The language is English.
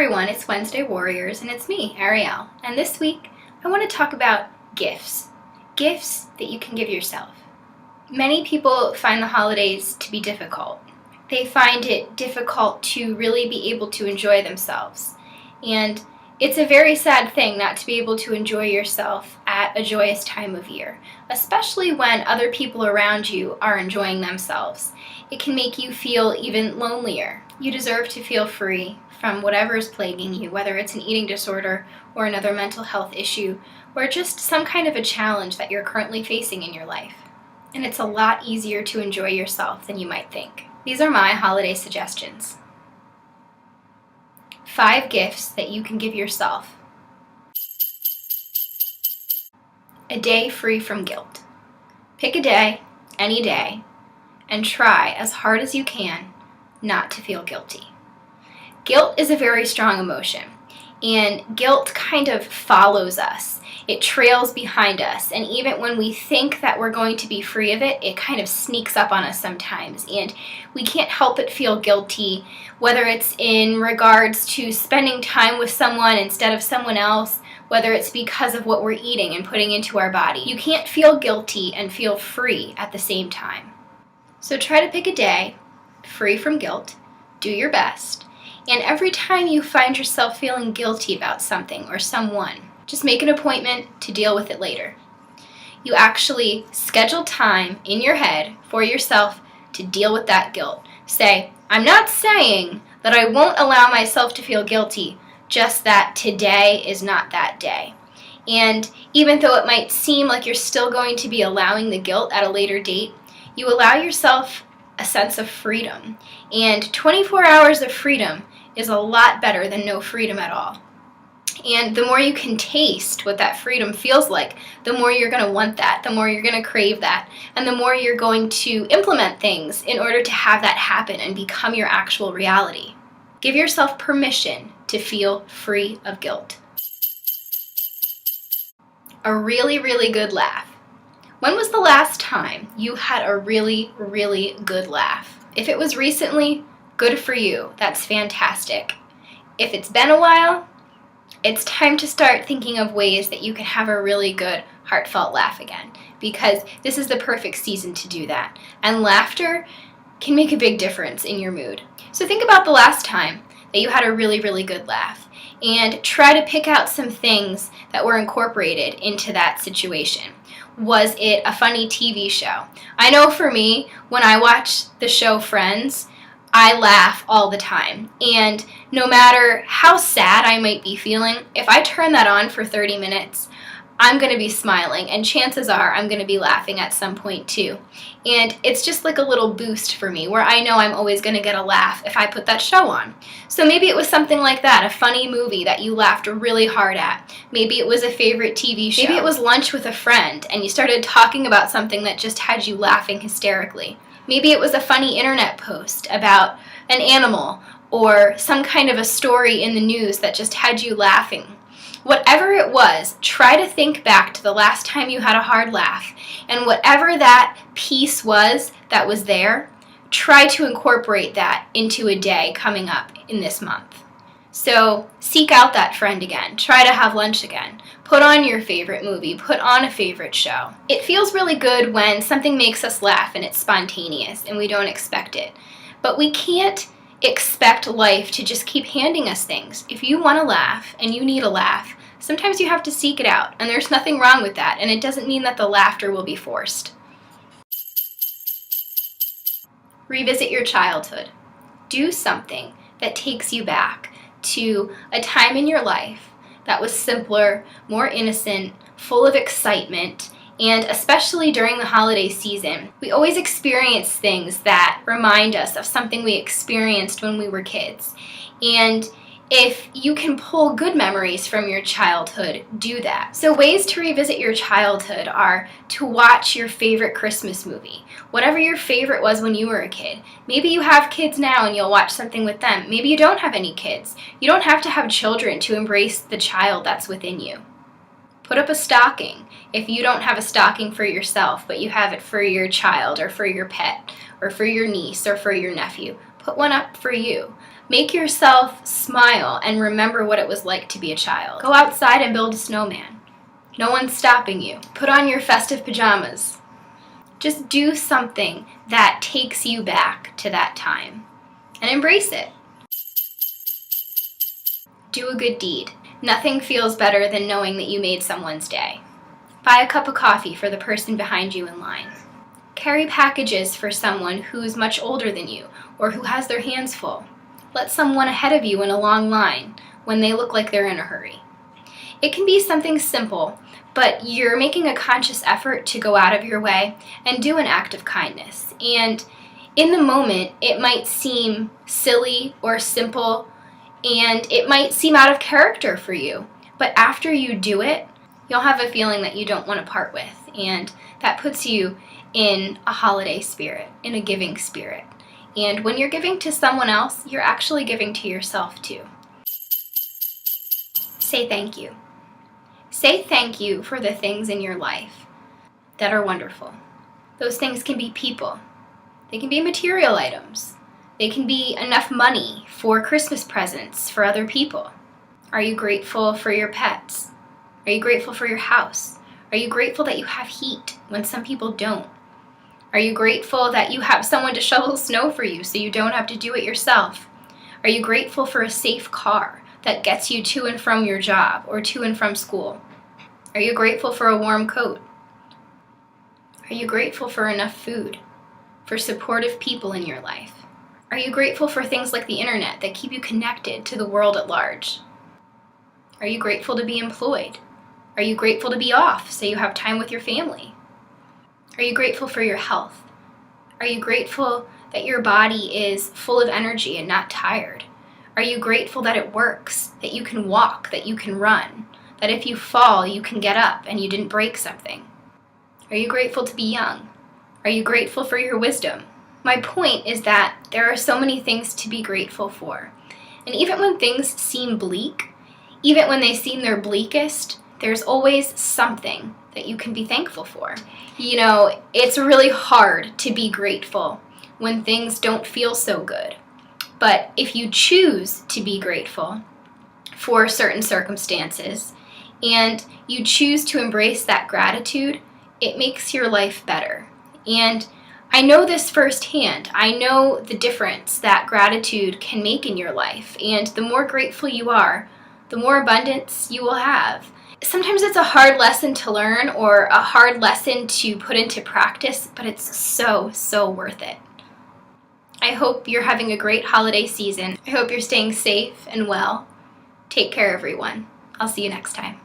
everyone, it's Wednesday Warriors, and it's me, Ariel. And this week, I want to talk about gifts. Gifts that you can give yourself. Many people find the holidays to be difficult. They find it difficult to really be able to enjoy themselves. And it's a very sad thing not to be able to enjoy yourself at a joyous time of year, especially when other people around you are enjoying themselves. It can make you feel even lonelier. You deserve to feel free from whatever is plaguing you, whether it's an eating disorder or another mental health issue, or just some kind of a challenge that you're currently facing in your life. And it's a lot easier to enjoy yourself than you might think. These are my holiday suggestions. 5 gifts that you can give yourself. A day free from guilt. Pick a day, any day, and try as hard as you can not to feel guilty. Guilt is a very strong emotion, and guilt kind of follows us. It trails behind us, and even when we think that we're going to be free of it, it kind of sneaks up on us sometimes, and we can't help but feel guilty, whether it's in regards to spending time with someone instead of someone else, whether it's because of what we're eating and putting into our body. You can't feel guilty and feel free at the same time. So try to pick a day free from guilt, do your best, and every time you find yourself feeling guilty about something or someone, just make an appointment to deal with it later. You actually schedule time in your head for yourself to deal with that guilt. Say, I'm not saying that I won't allow myself to feel guilty, just that today is not that day. And even though it might seem like you're still going to be allowing the guilt at a later date, you allow yourself a sense of freedom. And 24 hours of freedom is a lot better than no freedom at all. And the more you can taste what that freedom feels like, the more you're going to want that, the more you're going to crave that, and the more you're going to implement things in order to have that happen and become your actual reality. Give yourself permission to feel free of guilt. A really, really good laugh. When was the last time you had a really, really good laugh? If it was recently, good for you. That's fantastic. If it's been a while, it's time to start thinking of ways that you can have a really good, heartfelt laugh again, because this is the perfect season to do that. And laughter can make a big difference in your mood. So think about the last time that you had a really, really good laugh, and try to pick out some things that were incorporated into that situation. Was it a funny TV show? I know for me, when I watch the show Friends, I laugh all the time, and no matter how sad I might be feeling, if I turn that on for 30 minutes, I'm going to be smiling, and chances are I'm going to be laughing at some point too. And it's just like a little boost for me, where I know I'm always going to get a laugh if I put that show on. So maybe it was something like that, a funny movie that you laughed really hard at. Maybe it was a favorite TV show. Maybe it was lunch with a friend, and you started talking about something that just had you laughing hysterically. Maybe it was a funny internet post about an animal or some kind of a story in the news that just had you laughing. Whatever it was, try to think back to the last time you had a hard laugh, and whatever that piece was that was there, try to incorporate that into a day coming up in this month. So seek out that friend again. Try to have lunch again. Put on your favorite movie. Put on a favorite show. It feels really good when something makes us laugh and it's spontaneous and we don't expect it. But we can't expect life to just keep handing us things. If you want to laugh and you need a laugh, sometimes you have to seek it out, and there's nothing wrong with that, and it doesn't mean that the laughter will be forced. Revisit your childhood. Do something that takes you back to a time in your life that was simpler, more innocent, full of excitement, and especially during the holiday season, we always experience things that remind us of something we experienced when we were kids. And if you can pull good memories from your childhood, do that. So ways to revisit your childhood are to watch your favorite Christmas movie, whatever your favorite was when you were a kid. Maybe you have kids now and you'll watch something with them. Maybe you don't have any kids. You don't have to have children to embrace the child that's within you. Put up a stocking. If you don't have a stocking for yourself, but you have it for your child or for your pet or for your niece or for your nephew, Put one up for you. Make yourself smile and remember what it was like to be a child. Go outside and build a snowman. No one's stopping you. Put on your festive pajamas. Just do something that takes you back to that time and embrace it. Do a good deed. Nothing feels better than knowing that you made someone's day. Buy a cup of coffee for the person behind you in line. Carry packages for someone who's much older than you or who has their hands full. Let someone ahead of you in a long line when they look like they're in a hurry. It can be something simple, but you're making a conscious effort to go out of your way and do an act of kindness. And in the moment, it might seem silly or simple, and it might seem out of character for you. But after you do it, you'll have a feeling that you don't want to part with, and that puts you in a holiday spirit, in a giving spirit. And when you're giving to someone else, you're actually giving to yourself too. Say thank you. Say thank you for the things in your life that are wonderful. Those things can be people. They can be material items. They can be enough money for Christmas presents for other people. Are you grateful for your pets? Are you grateful for your house? Are you grateful that you have heat when some people don't? Are you grateful that you have someone to shovel snow for you so you don't have to do it yourself? Are you grateful for a safe car that gets you to and from your job or to and from school? Are you grateful for a warm coat? Are you grateful for enough food? For supportive people in your life? Are you grateful for things like the internet that keep you connected to the world at large? Are you grateful to be employed? Are you grateful to be off so you have time with your family? Are you grateful for your health? Are you grateful that your body is full of energy and not tired? Are you grateful that it works, that you can walk, that you can run, that if you fall, you can get up and you didn't break something? Are you grateful to be young? Are you grateful for your wisdom? My point is that there are so many things to be grateful for. And even when things seem bleak, even when they seem their bleakest, there's always something that you can be thankful for. You know, it's really hard to be grateful when things don't feel so good. But if you choose to be grateful for certain circumstances and you choose to embrace that gratitude, it makes your life better. And I know this firsthand. I know the difference that gratitude can make in your life. And the more grateful you are, the more abundance you will have. Sometimes it's a hard lesson to learn or a hard lesson to put into practice, but it's so, so worth it. I hope you're having a great holiday season. I hope you're staying safe and well. Take care, everyone. I'll see you next time.